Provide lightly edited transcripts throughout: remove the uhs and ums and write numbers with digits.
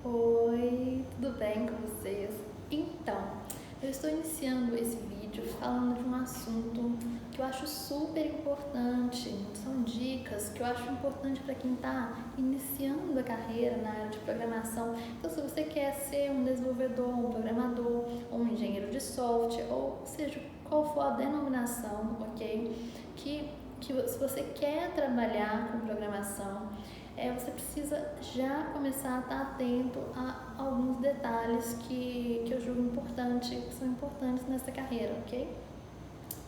Oi, tudo bem com vocês? Então, eu estou iniciando esse vídeo falando de um assunto que eu acho super importante. São dicas que eu acho importante para quem está iniciando a carreira na área de programação. Então, se você quer ser um desenvolvedor, um programador, ou um engenheiro de software, ou seja, qual for a denominação, ok? Se você quer trabalhar com programação, você precisa já começar a estar atento a alguns detalhes que eu julgo importante, que são importantes nessa carreira, ok?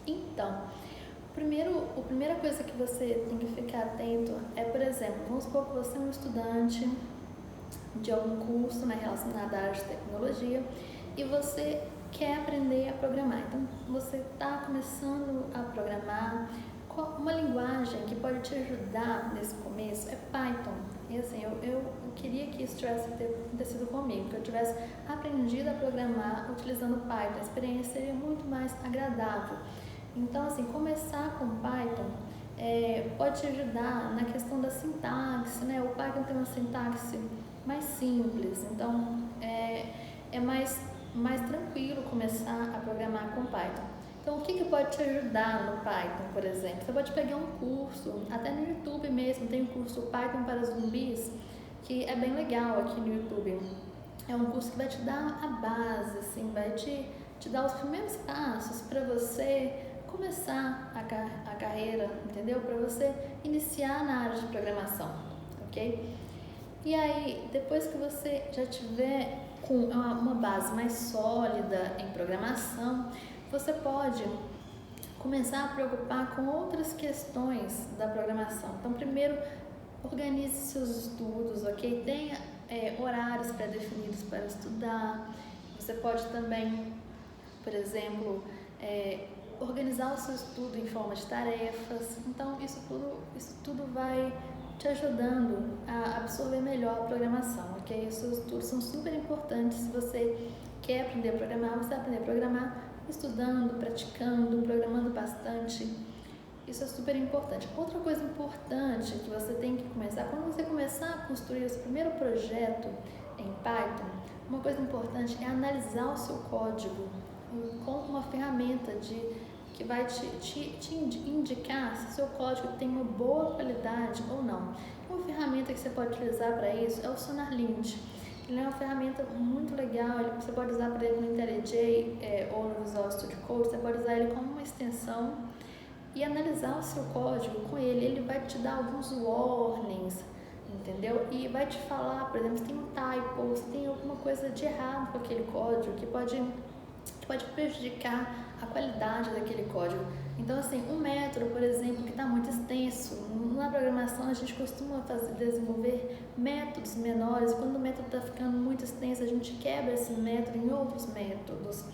Então, a primeira coisa que você tem que ficar atento é, por exemplo, vamos supor que você é um estudante de algum curso relacionado à área de tecnologia e você quer aprender a programar. Então, você está começando a programar. Uma linguagem que pode te ajudar nesse começo é Python. E assim, eu queria que isso tivesse acontecido comigo, que eu tivesse aprendido a programar utilizando Python. A experiência seria muito mais agradável. Então, assim, começar com Python pode te ajudar na questão da sintaxe, né? O Python tem uma sintaxe mais simples, então é mais tranquilo começar a programar com Python. Então, o que pode te ajudar no Python, por exemplo? Você pode pegar um curso, até no YouTube mesmo, tem um curso Python para zumbis, que é bem legal aqui no YouTube. É um curso que vai te dar a base, assim, vai te dar os primeiros passos para você começar a carreira, entendeu? Para você iniciar na área de programação, ok? E aí, depois que você já tiver com uma base mais sólida em programação, você pode começar a preocupar com outras questões da programação. Então, primeiro, organize seus estudos, ok? Tenha horários pré-definidos para estudar. Você pode também, por exemplo, organizar o seu estudo em forma de tarefas. Então, isso tudo vai te ajudando a absorver melhor a programação, ok? Os seus estudos são super importantes. Se você quer aprender a programar, você vai aprender a programar estudando, praticando, programando bastante. Isso é super importante. Outra coisa importante que você tem que começar, quando você começar a construir o seu primeiro projeto em Python, uma coisa importante é analisar o seu código com uma ferramenta que vai te indicar se o seu código tem uma boa qualidade ou não. Uma ferramenta que você pode utilizar para isso é o SonarLint. Ele é uma ferramenta muito legal, você pode usar para ele no IntelliJ ou no Visual Studio Code, você pode usar ele como uma extensão e analisar o seu código com ele. Ele vai te dar alguns warnings, entendeu? E vai te falar, por exemplo, se tem um typo, se tem alguma coisa de errado com aquele código que pode prejudicar a qualidade daquele código. Então, assim, um método, por exemplo, que está muito extenso, na programação a gente costuma desenvolver métodos menores. Quando o método está ficando muito extenso, a gente quebra esse método em outros métodos.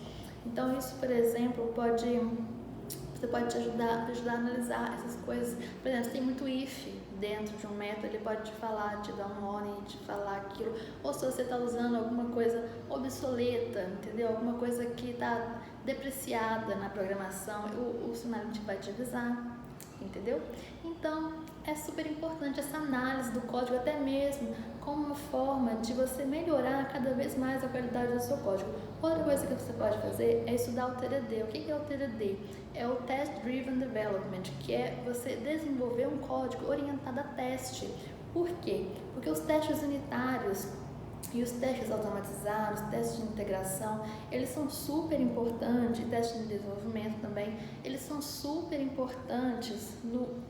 Então, isso, por exemplo, você pode te ajudar a analisar essas coisas. Por exemplo, tem muito if dentro de um método, ele pode te falar, te dar um warning, te falar aquilo. Ou se você está usando alguma coisa obsoleta, entendeu? Alguma coisa que está depreciada na programação, o SonarLint vai te avisar, entendeu? Então, é super importante essa análise do código, até mesmo como uma forma de você melhorar cada vez mais a qualidade do seu código. Outra coisa que você pode fazer é estudar o TDD. O que é o TDD? É o Test Driven Development, que é você desenvolver um código orientado a teste. Por quê? Porque os testes unitários e os testes automatizados, testes de integração, eles são super importantes, testes de desenvolvimento também, eles são super importantes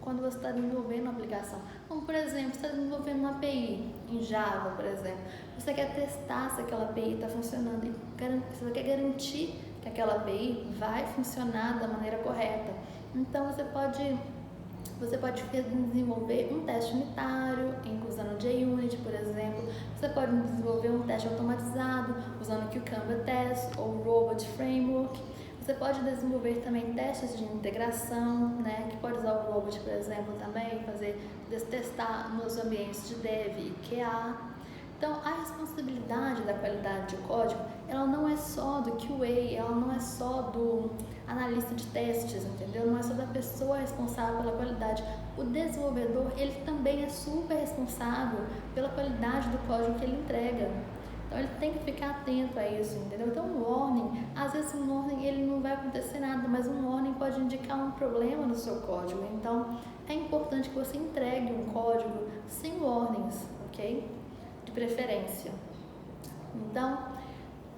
quando você está desenvolvendo uma aplicação. Como, por exemplo, você está desenvolvendo uma API em Java, por exemplo, você quer testar se aquela API está funcionando e você quer garantir que aquela API vai funcionar da maneira correta. Então, você pode desenvolver um teste unitário usando JUnit, por exemplo. Você pode desenvolver um teste automatizado usando Cucumber Test ou Robot Framework. Você pode desenvolver também testes de integração, que pode usar o Robot, por exemplo, também, testar nos ambientes de Dev e QA. Então, a responsabilidade da qualidade de código, ela não é só do QA, ela não é só do analista de testes, entendeu? Não é só da pessoa responsável pela qualidade. O desenvolvedor, ele também é super responsável pela qualidade do código que ele entrega. Então ele tem que ficar atento a isso, entendeu? Então um warning, às vezes um warning ele não vai acontecer nada, mas um warning pode indicar um problema no seu código. Então é importante que você entregue um código sem warnings, ok? De preferência. Então,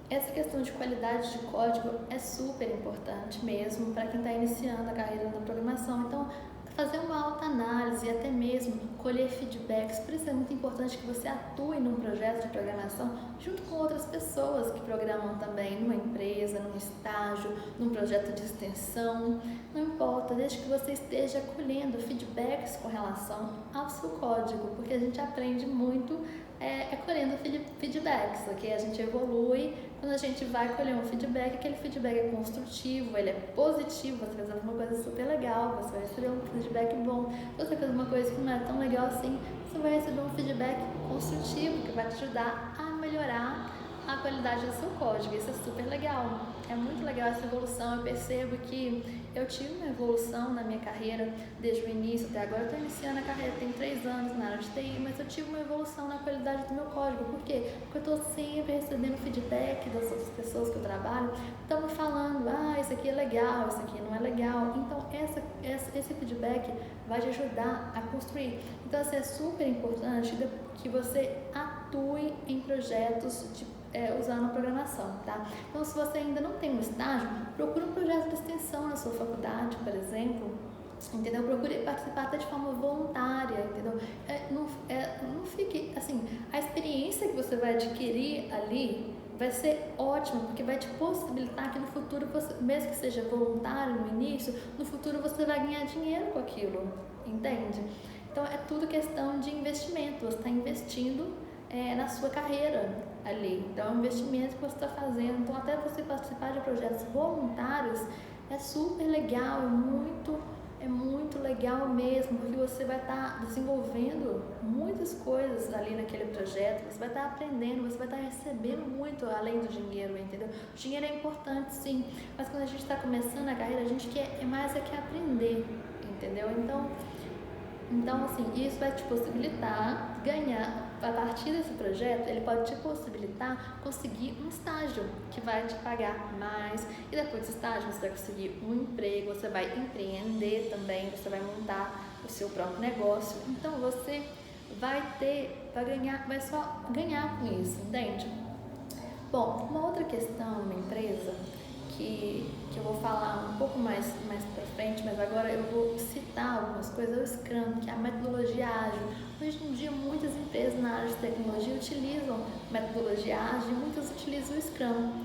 essa questão de qualidade de código é super importante mesmo para quem está iniciando a carreira na programação. Então, fazer uma autoanálise e até mesmo colher feedbacks. Por isso é muito importante que você atue num projeto de programação junto com outras pessoas que programam também, numa empresa, num estágio, num projeto de extensão. Não importa, desde que você esteja colhendo feedbacks com relação ao seu código, porque a gente aprende muito colhendo feedbacks, ok? A gente evolui quando a gente vai colher um feedback, aquele feedback é construtivo, ele é positivo, você fez alguma coisa super legal, você vai receber um feedback bom. Se você fez uma coisa que não é tão legal assim, você vai receber um feedback construtivo que vai te ajudar a melhorar a qualidade do seu código. Isso é super legal. É muito legal essa evolução. Eu percebo que eu tive uma evolução na minha carreira desde o início até agora. Eu estou iniciando a carreira, tem 3 anos na área de TI, mas eu tive uma evolução na qualidade do meu código. Por quê? Porque eu estou sempre recebendo feedback das outras pessoas que eu trabalho, estão me falando, isso aqui é legal, isso aqui não é legal. Então esse feedback vai te ajudar a construir. Então assim, é super importante que você atue em projetos usando a programação, tá? Então, se você ainda não tem um estágio, procure um projeto de extensão na sua faculdade, por exemplo, entendeu? Procure participar até de forma voluntária, entendeu? Não fique, assim, a experiência que você vai adquirir ali vai ser ótima, porque vai te possibilitar que no futuro, mesmo que seja voluntário no início, no futuro você vai ganhar dinheiro com aquilo, entende? Então, é tudo questão de investimento, você está investindo na sua carreira ali. Então, é um investimento que você está fazendo. Então, até você participar de projetos voluntários é super legal, é muito legal mesmo, porque você vai estar desenvolvendo muitas coisas ali naquele projeto, você vai estar aprendendo, você vai estar recebendo muito além do dinheiro, entendeu? O dinheiro é importante, sim, mas quando a gente está começando a carreira, a gente quer aprender, entendeu? Então, assim, isso vai te possibilitar ganhar, a partir desse projeto, ele pode te possibilitar conseguir um estágio que vai te pagar mais, e depois desse estágio você vai conseguir um emprego, você vai empreender também, você vai montar o seu próprio negócio. Então, você vai só ganhar com isso, entende? Bom, uma outra questão numa empresa que eu vou falar um pouco mais pra frente, mas agora eu vou citar algumas coisas, é o Scrum, que é a metodologia ágil. Hoje em dia, muitas empresas na área de tecnologia utilizam metodologia ágil e muitas utilizam o Scrum.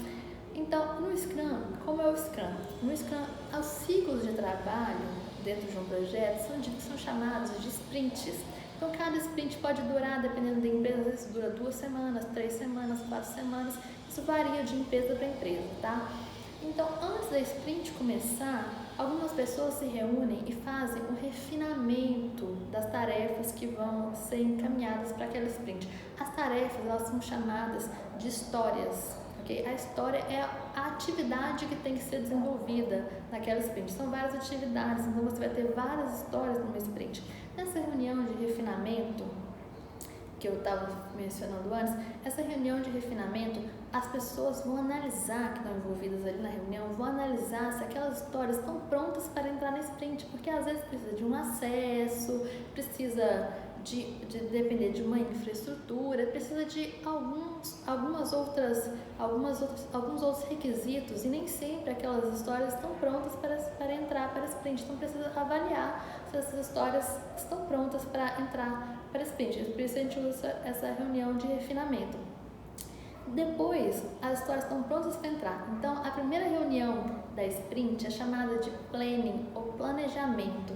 Então, no Scrum, como é o Scrum? No Scrum, os ciclos de trabalho dentro de um projeto são chamados de sprints. Então, cada sprint pode durar, dependendo da empresa, às vezes dura 2 semanas, 3 semanas, 4 semanas. Isso varia de empresa para empresa, tá? Então, antes da sprint começar, algumas pessoas se reúnem e fazem o refinamento das tarefas que vão ser encaminhadas para aquela sprint. As tarefas, elas são chamadas de histórias, ok? A história é a atividade que tem que ser desenvolvida naquela sprint. São várias atividades, então você vai ter várias histórias numa sprint. Nessa reunião de refinamento, que eu estava mencionando antes, essa reunião de refinamento, as pessoas vão analisar, que estão envolvidas ali na reunião, vão analisar se aquelas histórias estão prontas para entrar na sprint, porque às vezes precisa de um acesso, precisa de depender de uma infraestrutura, precisa de alguns outros requisitos, e nem sempre aquelas histórias estão prontas para entrar para a sprint. Então precisa avaliar se essas histórias estão prontas para entrar para a sprint. Por isso a gente usa essa reunião de refinamento. Depois, as histórias estão prontas para entrar. Então, a primeira reunião da sprint é chamada de planning ou planejamento.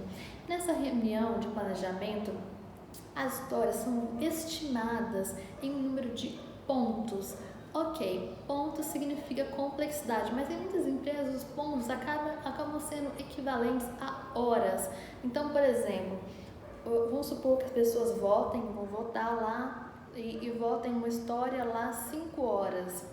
Nessa reunião de planejamento, as histórias são estimadas em um número de pontos. Ok, pontos significa complexidade, mas em muitas empresas os pontos acabam sendo equivalentes a horas. Então, por exemplo, vamos supor que as pessoas vão votar lá e votem uma história lá 5 horas,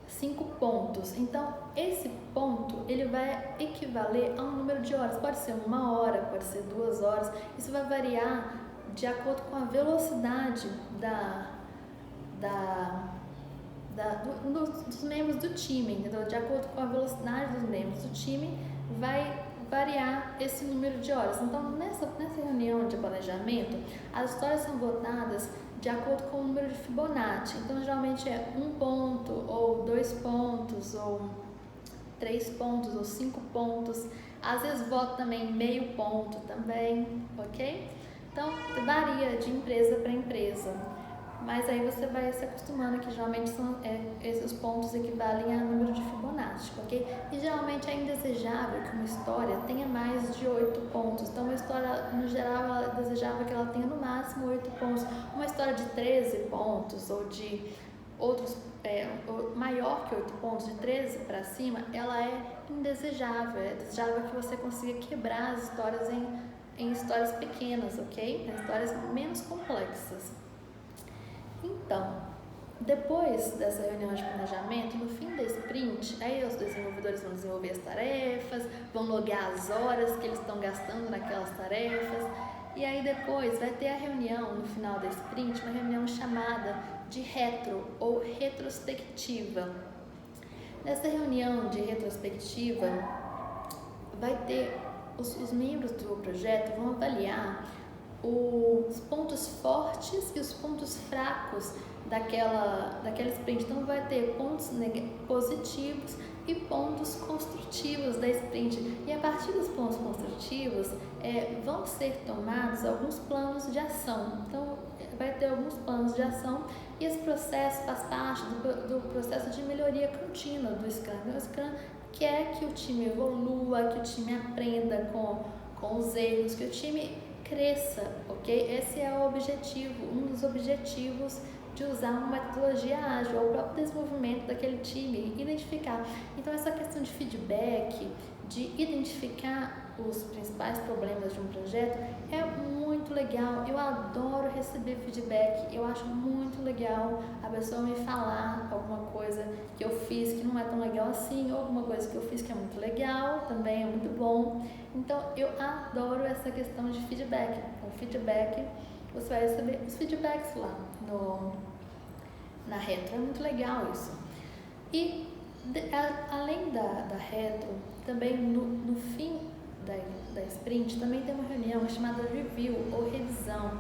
5 pontos. Então, esse ponto, ele vai equivaler a um número de horas. Pode ser 1 hora, pode ser 2 horas. Isso vai variar de acordo com a velocidade dos membros do time, entendeu? De acordo com a velocidade dos membros do time, vai variar esse número de horas. Então, nessa reunião de planejamento, as histórias são votadas de acordo com o número de Fibonacci. Então, geralmente é 1 ponto, ou 2 pontos, ou 3 pontos, ou 5 pontos. Às vezes vota também meio ponto também, ok? Então, varia de empresa para empresa. Mas aí você vai se acostumando que geralmente esses pontos equivalem a número de Fibonacci, ok? E geralmente é indesejável que uma história tenha mais de 8 pontos. Então, uma história, no geral, ela é desejável que ela tenha no máximo 8 pontos. Uma história de 13 pontos ou de outros maior que 8 pontos, de 13 para cima, ela é indesejável. É desejável que você consiga quebrar as histórias em histórias pequenas, ok? Em histórias menos complexas. Então, depois dessa reunião de planejamento, no fim da sprint, aí os desenvolvedores vão desenvolver as tarefas, vão logar as horas que eles estão gastando naquelas tarefas, e aí depois vai ter a reunião no final da sprint, uma reunião chamada de retro ou retrospectiva. Nessa reunião de retrospectiva, vai ter os membros do projeto vão avaliar os pontos fortes e os pontos fracos daquela sprint. Então, vai ter pontos positivos e pontos construtivos da sprint. E a partir dos pontos construtivos, vão ser tomados alguns planos de ação. Então, vai ter alguns planos de ação e esse processo faz parte do processo de melhoria contínua do Scrum. O Scrum quer que o time evolua, que o time aprenda com os erros, que o time cresça, ok? Esse é o objetivo, um dos objetivos de usar uma metodologia ágil, o próprio desenvolvimento daquele time, identificar. Então, essa questão de feedback, de identificar os principais problemas de um projeto é muito legal. Eu adoro receber feedback, eu acho muito legal a pessoa me falar alguma coisa que eu fiz que não é tão legal assim, ou alguma coisa que eu fiz que é muito legal, também é muito bom. Então, eu adoro essa questão de feedback. Então, feedback, você vai receber os feedbacks lá na retro, é muito legal isso. E além da retro, também no fim da sprint, também tem uma reunião chamada review ou revisão.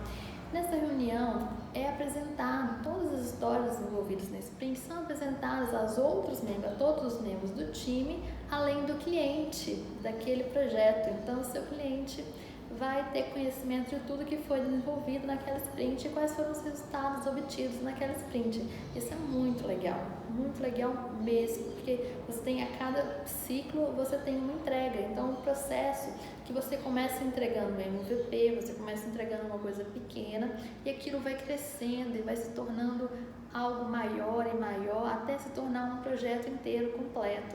Nessa reunião é apresentado todas as histórias envolvidas na sprint, são apresentadas a todos os membros do time, além do cliente daquele projeto. Então, o seu cliente vai ter conhecimento de tudo que foi desenvolvido naquela sprint e quais foram os resultados obtidos naquela sprint. Isso é muito legal mesmo, porque você tem a cada ciclo, você tem uma entrega. Então, um processo que você começa entregando um MVP, você começa entregando uma coisa pequena e aquilo vai crescendo e vai se tornando algo maior e maior até se tornar um projeto inteiro completo.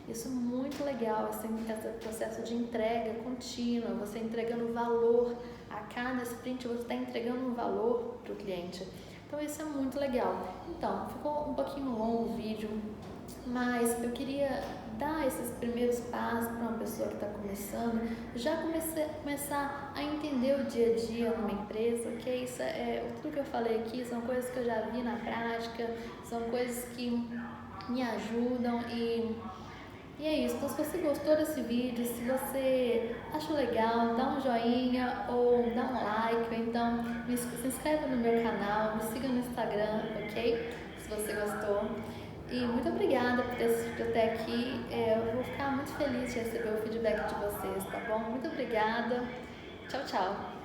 Isso é muito legal, esse processo de entrega contínua, você entregando valor a cada sprint, você está entregando um valor para o cliente. Então, isso é muito legal. Então, ficou um pouquinho longo o vídeo, mas eu queria dar esses primeiros passos para uma pessoa que está começando, já começar a entender o dia a dia numa empresa, que isso tudo que eu falei aqui são coisas que eu já vi na prática, são coisas que me ajudam e é isso. Então, se você gostou desse vídeo, se você achou legal, dá um joinha ou dá um like, ou então se inscreve no meu canal, me siga no Instagram, ok? Se você gostou. E muito obrigada por ter assistido até aqui. Eu vou ficar muito feliz de receber o feedback de vocês, tá bom? Muito obrigada. Tchau, tchau.